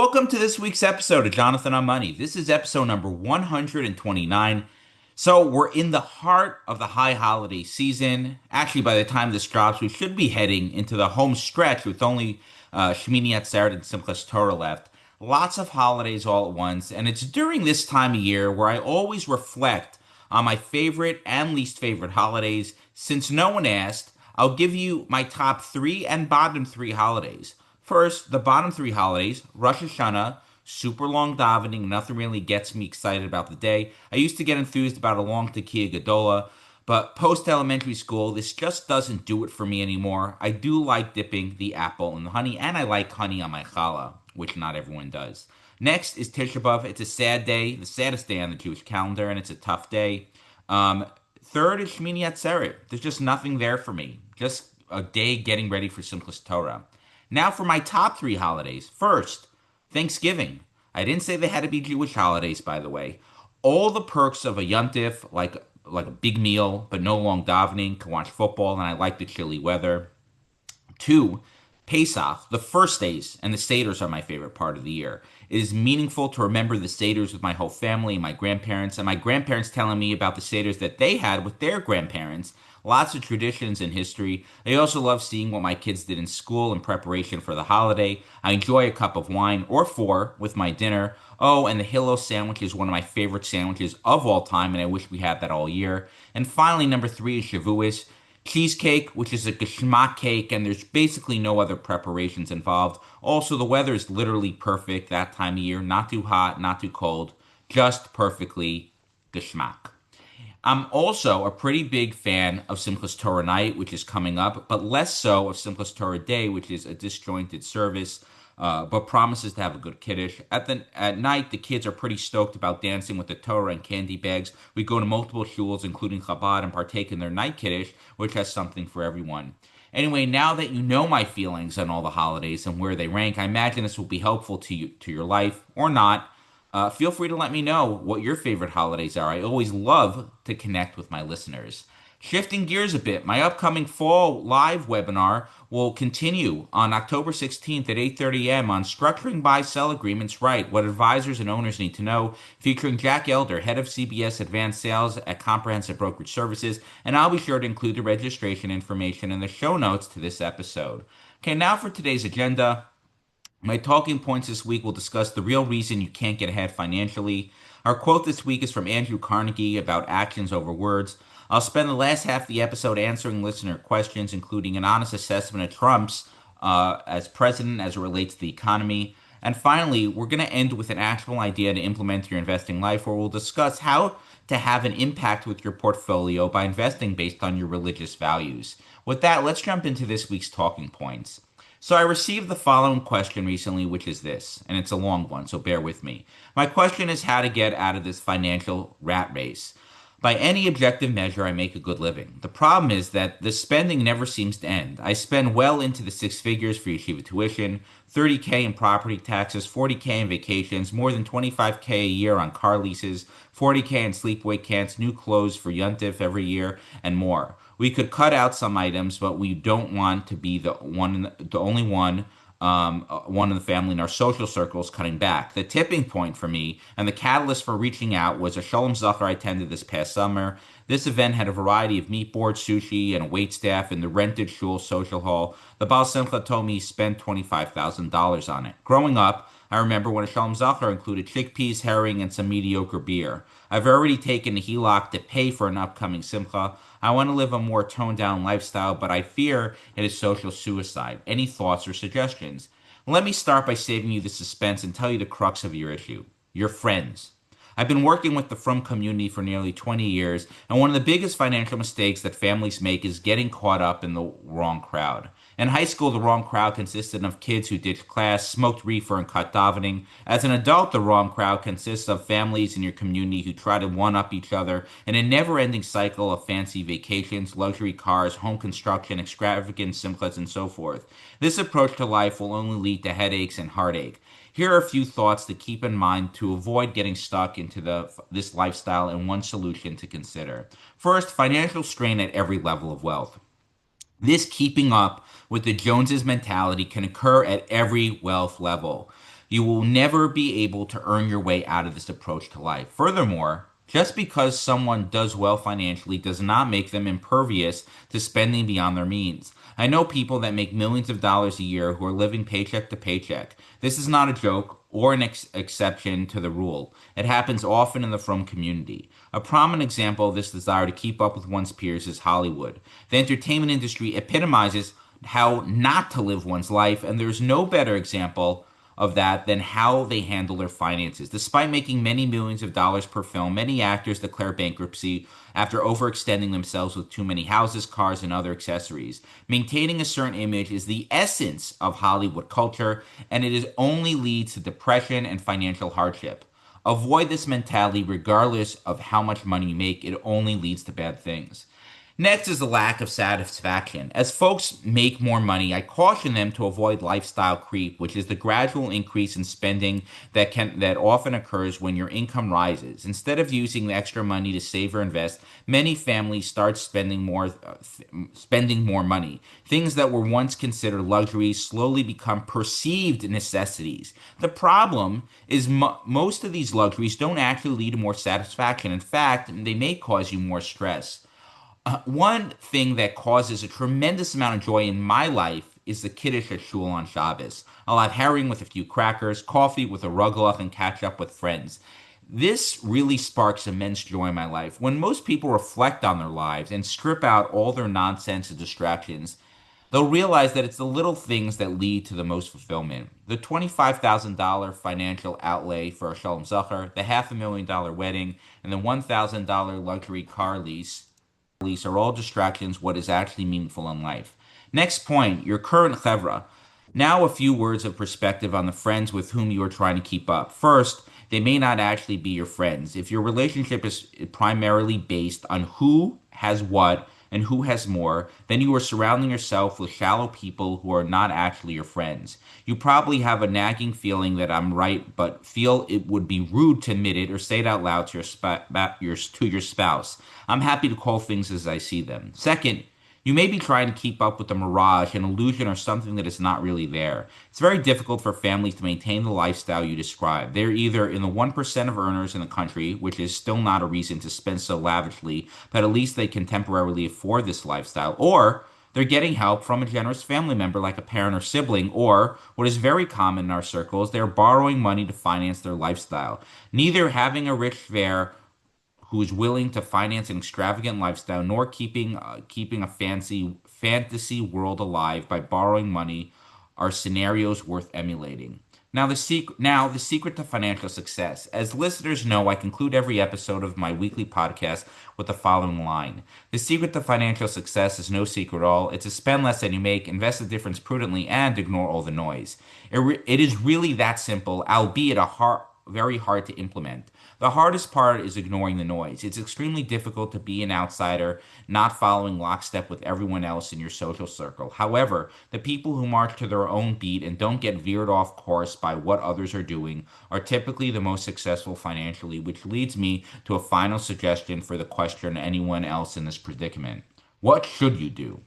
Welcome to this week's episode of Jonathan on Money. This is episode number 129. So, we're in the heart of the high holiday season. Actually, by the time this drops, we should be heading into the home stretch with only Shmini Atzeret and Simchas Torah left. Lots of holidays all at once, and it's during this time of year where I always reflect on my favorite and least favorite holidays. Since no one asked, I'll give you my top three and bottom three holidays. First, the bottom three holidays, Rosh Hashanah, super long davening, nothing really gets me excited about the day. I used to get enthused about a long Tekiah Gedola, but post elementary school, this just doesn't do it for me anymore. I do like dipping the apple in the honey, and I like honey on my challah, which not everyone does. Next is Tisha B'Av. It's a sad day, the saddest day on the Jewish calendar, and it's a tough day. Third is Shmini Atzeret. There's just nothing there for me. Just a day getting ready for Simchas Torah. Now for my top three holidays. First, Thanksgiving. I didn't say they had to be Jewish holidays, by the way. All the perks of a yontif, like a big meal, but no long davening, can watch football, and I like the chilly weather. Two, Pesach, the first days, and the Seders are my favorite part of the year. It is meaningful to remember the Seders with my whole family and my grandparents telling me about the Seders that they had with their grandparents. Lots of traditions and history. I also love seeing what my kids did in school in preparation for the holiday. I enjoy a cup of wine or four with my dinner. Oh, and the Hillel sandwich is one of my favorite sandwiches of all time, and I wish we had that all year. And finally, number three is Shavuos. Cheesecake, which is a geschmack cake, and there's basically no other preparations involved. Also, the weather is literally perfect that time of year. Not too hot, not too cold, just perfectly geschmack. I'm also a pretty big fan of Simchas Torah night, which is coming up, but less so of Simchas Torah day, which is a disjointed service, but promises to have a good kiddush. At night, the kids are pretty stoked about dancing with the Torah and candy bags. We go to multiple shuls, including Chabad, and partake in their night kiddush, which has something for everyone. Anyway, now that you know my feelings on all the holidays and where they rank, I imagine this will be helpful to you, to your life, or not. Feel free to let me know what your favorite holidays are. I always love to connect with my listeners. Shifting gears a bit, my upcoming fall live webinar will continue on October 16th at 8:30 a.m. on Structuring Buy-Sell Agreements Right, What Advisors and Owners Need to Know, featuring Jack Elder, head of CBS Advanced Sales at Comprehensive Brokerage Services, and I'll be sure to include the registration information in the show notes to this episode. Okay, now for today's agenda. My talking points this week will discuss the real reason you can't get ahead financially. Our quote this week is from Andrew Carnegie about actions over words. I'll spend the last half of the episode answering listener questions, including an honest assessment of Trump's as president as it relates to the economy. And finally, we're going to end with an actual idea to implement your investing life, where we'll discuss how to have an impact with your portfolio by investing based on your religious values. With that, let's jump into this week's talking points. So I received the following question recently, which is this, and it's a long one, so bear with me. My question is how to get out of this financial rat race. By any objective measure, I make a good living. The problem is that the spending never seems to end. I spend well into the six figures for yeshiva tuition, 30K in property taxes, 40K in vacations, more than 25K a year on car leases, 40K in sleepaway camps, new clothes for Yontif every year, and more. We could cut out some items, but we don't want to be the only one in the family in our social circles cutting back. The tipping point for me and the catalyst for reaching out was a Shalom Zachar I attended this past summer. This event had a variety of meat boards, sushi, and a wait staff in the rented shul social hall. The Baal Simcha told me he spent $25,000 on it. Growing up, I remember when a Shalom Zachar included chickpeas, herring, and some mediocre beer. I've already taken a HELOC to pay for an upcoming Simcha. I want to live a more toned-down lifestyle, but I fear it is social suicide. Any thoughts or suggestions? Let me start by saving you the suspense and tell you the crux of your issue. Your friends. I've been working with the Frum community for nearly 20 years, and one of the biggest financial mistakes that families make is getting caught up in the wrong crowd. In high school, the wrong crowd consisted of kids who ditched class, smoked reefer, and cut davening. As an adult, the wrong crowd consists of families in your community who try to one-up each other in a never-ending cycle of fancy vacations, luxury cars, home construction, extravagant simchas, and so forth. This approach to life will only lead to headaches and heartache. Here are a few thoughts to keep in mind to avoid getting stuck into this lifestyle and one solution to consider. First, financial strain at every level of wealth. This keeping up with the Joneses mentality can occur at every wealth level. You will never be able to earn your way out of this approach to life. Furthermore, just because someone does well financially does not make them impervious to spending beyond their means. I know people that make millions of dollars a year who are living paycheck to paycheck. This is not a joke or an exception to the rule. It happens often in the frum community. A prominent example of this desire to keep up with one's peers is Hollywood. The entertainment industry epitomizes how not to live one's life, and there's no better example of that than how they handle their finances. Despite making many millions of dollars per film, many actors declare bankruptcy after overextending themselves with too many houses, cars, and other accessories. Maintaining a certain image is the essence of Hollywood culture, and it is only leads to depression and financial hardship. Avoid this mentality regardless of how much money you make. It only leads to bad things. Next is the lack of satisfaction. As folks make more money, I caution them to avoid lifestyle creep, which is the gradual increase in spending that often occurs when your income rises. Instead of using the extra money to save or invest, many families start spending more money. Things that were once considered luxuries slowly become perceived necessities. The problem is most of these luxuries don't actually lead to more satisfaction. In fact, they may cause you more stress. One thing that causes a tremendous amount of joy in my life is the kiddush at shul on Shabbos. I'll have herring with a few crackers, coffee with a rugloff, and catch up with friends. This really sparks immense joy in my life. When most people reflect on their lives and strip out all their nonsense and distractions, they'll realize that it's the little things that lead to the most fulfillment. The $25,000 financial outlay for a Shalom Zachar, the $500,000 wedding, and the $1,000 luxury car lease are all distractions what is actually meaningful in life. Next point, your current chevra. Now a few words of perspective on the friends with whom you are trying to keep up. First, they may not actually be your friends. If your relationship is primarily based on who has what and who has more, then you are surrounding yourself with shallow people who are not actually your friends. You probably have a nagging feeling that I'm right, but feel it would be rude to admit it or say it out loud to your spouse. I'm happy to call things as I see them. Second, you may be trying to keep up with a mirage, an illusion, or something that is not really there. It's very difficult for families to maintain the lifestyle you describe. They're either in the 1% of earners in the country, which is still not a reason to spend so lavishly, but at least they can temporarily afford this lifestyle, or they're getting help from a generous family member like a parent or sibling, or what is very common in our circles, they're borrowing money to finance their lifestyle. Neither having a rich fare who is willing to finance an extravagant lifestyle, nor keeping a fantasy world alive by borrowing money, are scenarios worth emulating. Now the secret to financial success. As listeners know, I conclude every episode of my weekly podcast with the following line: "The secret to financial success is no secret at all. It's to spend less than you make, invest the difference prudently, and ignore all the noise." It is really that simple, albeit very hard to implement. The hardest part is ignoring the noise. It's extremely difficult to be an outsider, not following lockstep with everyone else in your social circle. However, the people who march to their own beat and don't get veered off course by what others are doing are typically the most successful financially, which leads me to a final suggestion for the question to anyone else in this predicament. What should you do?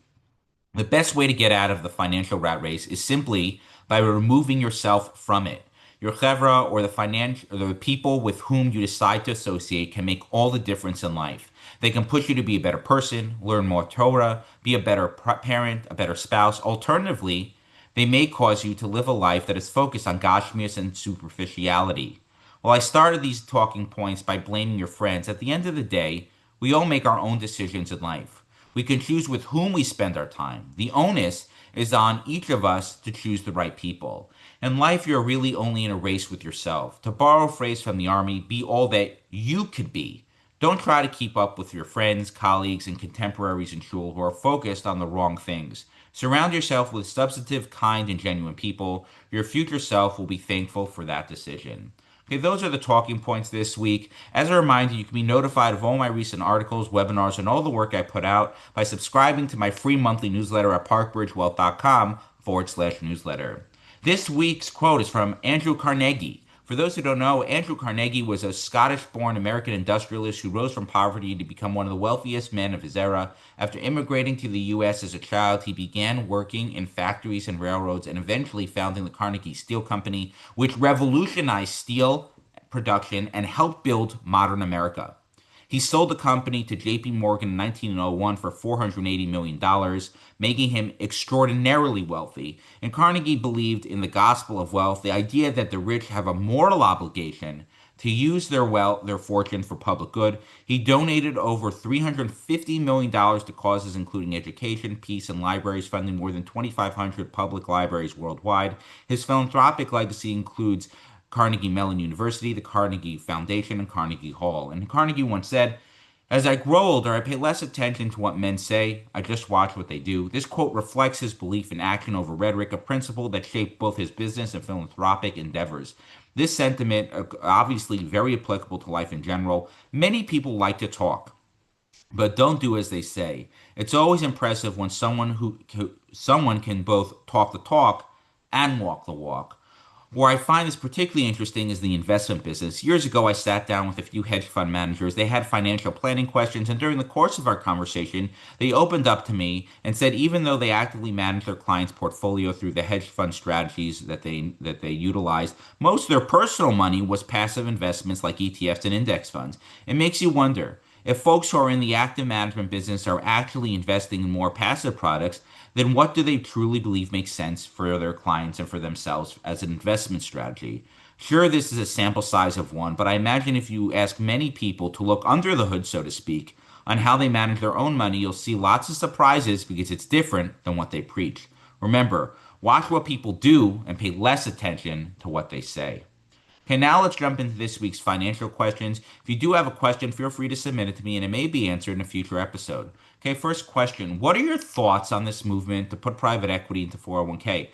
The best way to get out of the financial rat race is simply by removing yourself from it. Your chevra or the people with whom you decide to associate can make all the difference in life. They can push you to be a better person, learn more Torah, be a better parent, a better spouse. Alternatively, they may cause you to live a life that is focused on gashmias and superficiality. Well, I started these talking points by blaming your friends. At the end of the day, we all make our own decisions in life. We can choose with whom we spend our time. The onus is on each of us to choose the right people. In life, you're really only in a race with yourself. To borrow a phrase from the army, be all that you could be. Don't try to keep up with your friends, colleagues, and contemporaries in shul who are focused on the wrong things. Surround yourself with substantive, kind, and genuine people. Your future self will be thankful for that decision. Okay, those are the talking points this week. As a reminder, you can be notified of all my recent articles, webinars, and all the work I put out by subscribing to my free monthly newsletter at parkbridgewealth.com/newsletter. This week's quote is from Andrew Carnegie. For those who don't know, Andrew Carnegie was a Scottish-born American industrialist who rose from poverty to become one of the wealthiest men of his era. After immigrating to the U.S. as a child, he began working in factories and railroads and eventually founding the Carnegie Steel Company, which revolutionized steel production and helped build modern America. He sold the company to J.P. Morgan in 1901 for $480 million, making him extraordinarily wealthy. And Carnegie believed in the gospel of wealth, the idea that the rich have a moral obligation to use their wealth, their fortune for public good. He donated over $350 million to causes including education, peace, and libraries, funding more than 2,500 public libraries worldwide. His philanthropic legacy includes Carnegie Mellon University, the Carnegie Foundation, and Carnegie Hall. And Carnegie once said, "As I grow older, I pay less attention to what men say. I just watch what they do." This quote reflects his belief in action over rhetoric, a principle that shaped both his business and philanthropic endeavors. This sentiment, obviously very applicable to life in general. Many people like to talk, but don't do as they say. It's always impressive when someone can both talk the talk and walk the walk. Where I find this particularly interesting is the investment business. Years ago, I sat down with a few hedge fund managers. They had financial planning questions, and during the course of our conversation, they opened up to me and said even though they actively manage their clients' portfolio through the hedge fund strategies that they utilized, most of their personal money was passive investments like ETFs and index funds. It makes you wonder, if folks who are in the active management business are actually investing in more passive products, then what do they truly believe makes sense for their clients and for themselves as an investment strategy? Sure, this is a sample size of one, but I imagine if you ask many people to look under the hood, so to speak, on how they manage their own money, you'll see lots of surprises because it's different than what they preach. Remember, watch what people do and pay less attention to what they say. Okay, now let's jump into this week's financial questions. If you do have a question, feel free to submit it to me and it may be answered in a future episode. Okay, first question. What are your thoughts on this movement to put private equity into 401k?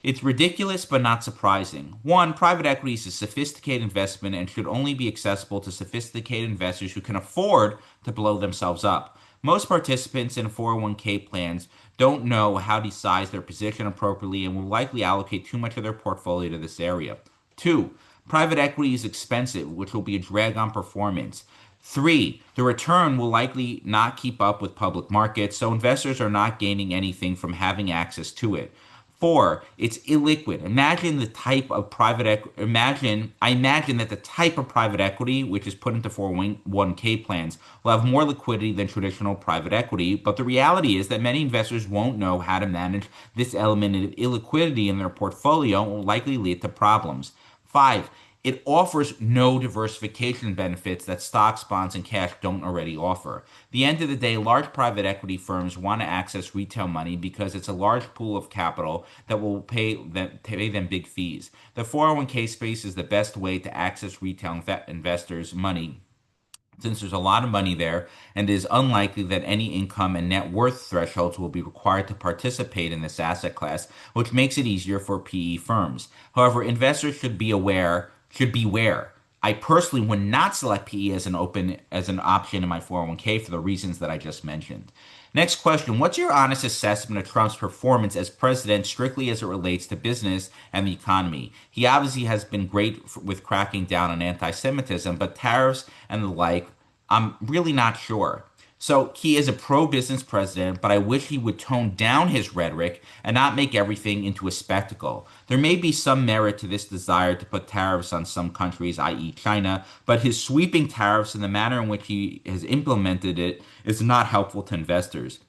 It's ridiculous but not surprising. One, private equity is a sophisticated investment and should only be accessible to sophisticated investors who can afford to blow themselves up. Most participants in 401k plans don't know how to size their position appropriately and will likely allocate too much of their portfolio to this area. Two, private equity is expensive, which will be a drag on performance. Three, the return will likely not keep up with public markets, so investors are not gaining anything from having access to it. Four, it's illiquid. Imagine the type of private equity. I imagine that the type of private equity which is put into 401k plans will have more liquidity than traditional private equity. But the reality is that many investors won't know how to manage this element of illiquidity in their portfolio and will likely lead to problems. Five, it offers no diversification benefits that stocks, bonds, and cash don't already offer. At the end of the day, large private equity firms want to access retail money because it's a large pool of capital that will pay them big fees. The 401k space is the best way to access retail investors' money since there's a lot of money there and it is unlikely that any income and net worth thresholds will be required to participate in this asset class, which makes it easier for PE firms. However, investors should beware. I personally would not select PE as an option in my 401k for the reasons that I just mentioned. Next question. What's your honest assessment of Trump's performance as president strictly as it relates to business and the economy? He obviously has been great with cracking down on anti-Semitism, but tariffs and the like, I'm really not sure. So he is a pro-business president, but I wish he would tone down his rhetoric and not make everything into a spectacle. There may be some merit to this desire to put tariffs on some countries, i.e. China, but his sweeping tariffs and the manner in which he has implemented it is not helpful to investors.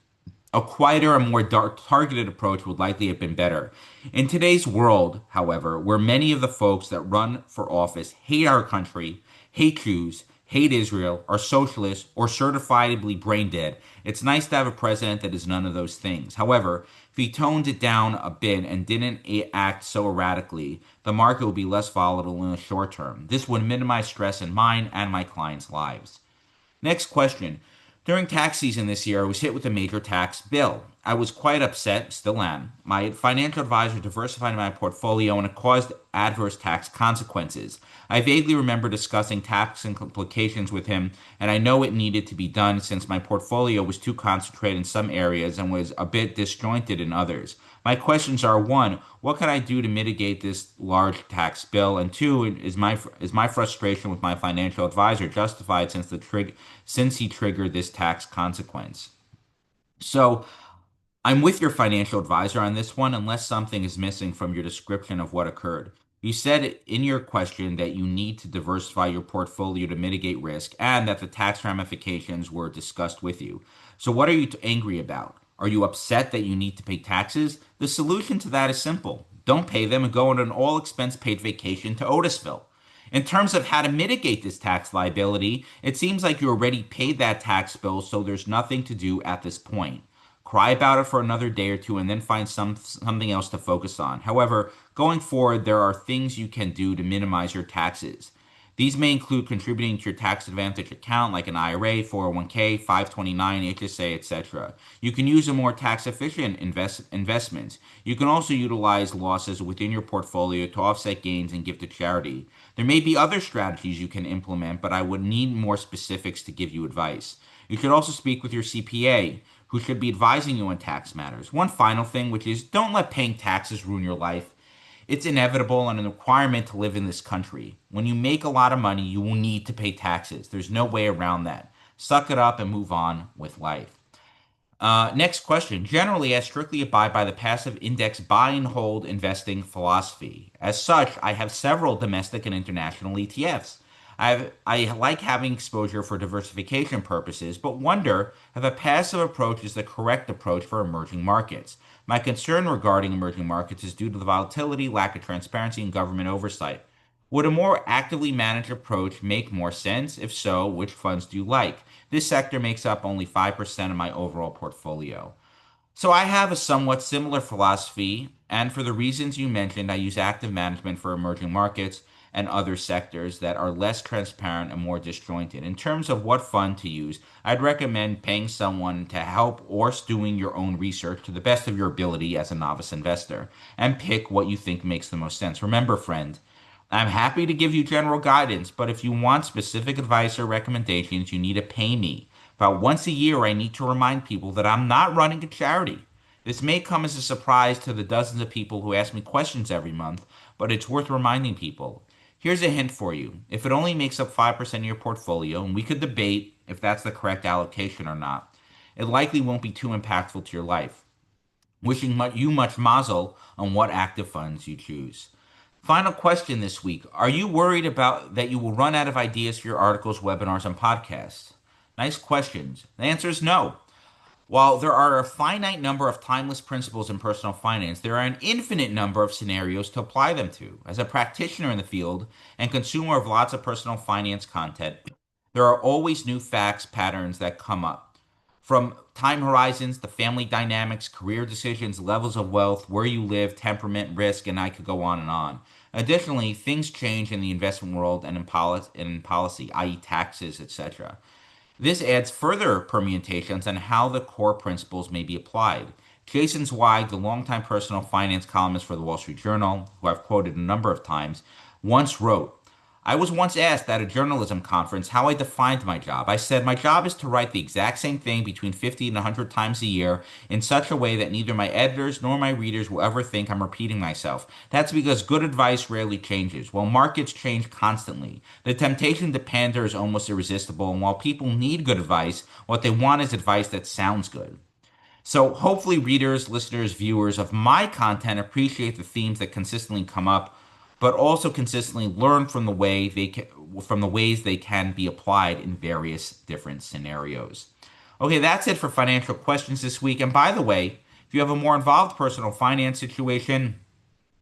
A quieter and more targeted approach would likely have been better. In today's world, however, where many of the folks that run for office hate our country, hate Jews, hate Israel, are socialists, or certifiably brain dead, it's nice to have a president that is none of those things. However, if he toned it down a bit and didn't act so erratically, the market would be less volatile in the short term. This would minimize stress in mine and my clients' lives. Next question. During tax season this year, I was hit with a major tax bill. I was quite upset, still am. My financial advisor diversified my portfolio and it caused adverse tax consequences. I vaguely remember discussing tax implications with him, and I know it needed to be done since my portfolio was too concentrated in some areas and was a bit disjointed in others. My questions are: one, what can I do to mitigate this large tax bill? And two, is my frustration with my financial advisor justified since he triggered this tax consequence? So I'm with your financial advisor on this one, unless something is missing from your description of what occurred. You said in your question that you need to diversify your portfolio to mitigate risk and that the tax ramifications were discussed with you. So, what are you angry about? Are you upset that you need to pay taxes? The solution to that is simple: don't pay them and go on an all expense paid vacation to Otisville. In terms of how to mitigate this tax liability, it seems like you already paid that tax bill, so there's nothing to do at this point. Cry about it for another day or two and then find something else to focus on. However, going forward, there are things you can do to minimize your taxes. These may include contributing to your tax advantage account like an IRA, 401k, 529, HSA, etc. You can use a more tax efficient investments. You can also utilize losses within your portfolio to offset gains and give to charity. There may be other strategies you can implement, but I would need more specifics to give you advice. You should also speak with your CPA, who should be advising you on tax matters. One final thing, which is don't let paying taxes ruin your life. It's inevitable and a requirement to live in this country. When you make a lot of money, you will need to pay taxes. There's no way around that. Suck it up and move on with life. Next question. Generally, I strictly abide by the passive index buy and hold investing philosophy. As such, I have several domestic and international ETFs. I like having exposure for diversification purposes, but wonder if a passive approach is the correct approach for emerging markets. My concern regarding emerging markets is due to the volatility, lack of transparency, and government oversight. Would a more actively managed approach make more sense? If so, which funds do you like? This sector makes up only 5% of my overall portfolio. So I have a somewhat similar philosophy, and for the reasons you mentioned, I use active management for emerging markets and other sectors that are less transparent and more disjointed. In terms of what fund to use, I'd recommend paying someone to help or doing your own research to the best of your ability as a novice investor and pick what you think makes the most sense. Remember, friend, I'm happy to give you general guidance, but if you want specific advice or recommendations, you need to pay me. About once a year, I need to remind people that I'm not running a charity. This may come as a surprise to the dozens of people who ask me questions every month, but it's worth reminding people. Here's a hint for you. If it only makes up 5% of your portfolio, and we could debate if that's the correct allocation or not, it likely won't be too impactful to your life. Wishing you much mazel on what active funds you choose. Final question this week. Are you worried about that you will run out of ideas for your articles, webinars, and podcasts? Nice questions. The answer is no. While there are a finite number of timeless principles in personal finance, there are an infinite number of scenarios to apply them to. As a practitioner in the field and consumer of lots of personal finance content, there are always new facts, patterns that come up. From time horizons to family dynamics, career decisions, levels of wealth, where you live, temperament, risk, and I could go on and on. Additionally, things change in the investment world and in policy, i.e., taxes, etc. This adds further permutations on how the core principles may be applied. Jason Zweig, the longtime personal finance columnist for the Wall Street Journal, who I've quoted a number of times, once wrote, I was once asked at a journalism conference how I defined my job. I said, my job is to write the exact same thing between 50 and 100 times a year in such a way that neither my editors nor my readers will ever think I'm repeating myself. That's because good advice rarely changes, while markets change constantly. The temptation to pander is almost irresistible, and while people need good advice, what they want is advice that sounds good. So hopefully readers, listeners, viewers of my content appreciate the themes that consistently come up, but also consistently learn from from the ways they can be applied in various different scenarios. Okay, that's it for financial questions this week. And by the way, if you have a more involved personal finance situation,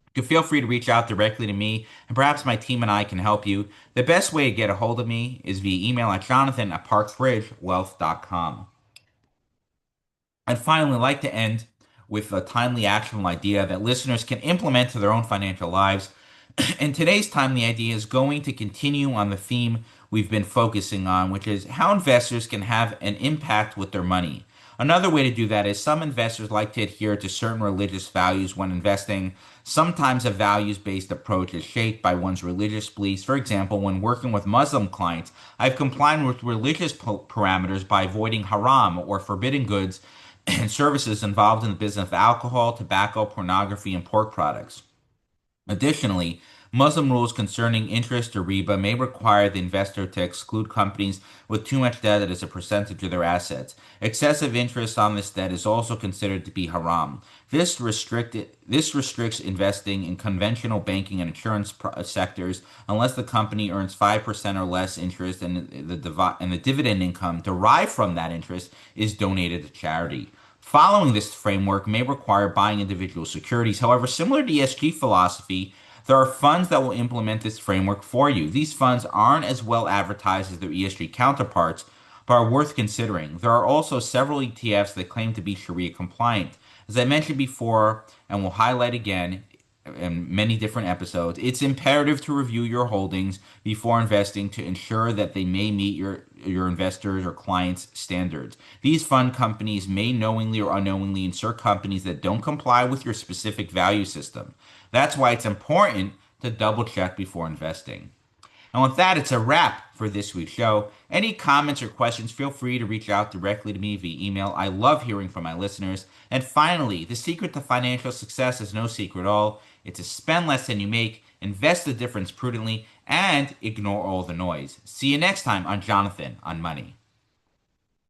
you can feel free to reach out directly to me, and perhaps my team and I can help you. The best way to get a hold of me is via email at jonathan@parkbridgewealth.com. I'd finally like to end with a timely, actionable idea that listeners can implement to their own financial lives. And today's timely idea is going to continue on the theme we've been focusing on, which is how investors can have an impact with their money. Another way to do that is some investors like to adhere to certain religious values when investing. Sometimes a values based approach is shaped by one's religious beliefs. For example, when working with Muslim clients, I've complied with religious parameters by avoiding haram or forbidden goods and services involved in the business of alcohol, tobacco, pornography, and pork products. Additionally, Muslim rules concerning interest or riba may require the investor to exclude companies with too much debt as a percentage of their assets. Excessive interest on this debt is also considered to be haram. This restricts investing in conventional banking and insurance sectors unless the company earns 5% or less interest and the dividend income derived from that interest is donated to charity. Following this framework may require buying individual securities. However, similar to ESG philosophy, there are funds that will implement this framework for you. These funds aren't as well advertised as their ESG counterparts, but are worth considering. There are also several ETFs that claim to be Sharia compliant. As I mentioned before, and will highlight again in many different episodes, it's imperative to review your holdings before investing to ensure that they may meet your investors or clients' standards. These fund companies may knowingly or unknowingly insert companies that don't comply with your specific value system. That's why it's important to double check before investing. And with that, it's a wrap for this week's show. Any comments or questions, feel free to reach out directly to me via email. I love hearing from my listeners. And finally, the secret to financial success is no secret at all. It's to spend less than you make, invest the difference prudently, and ignore all the noise. See you next time on Jonathan on Money.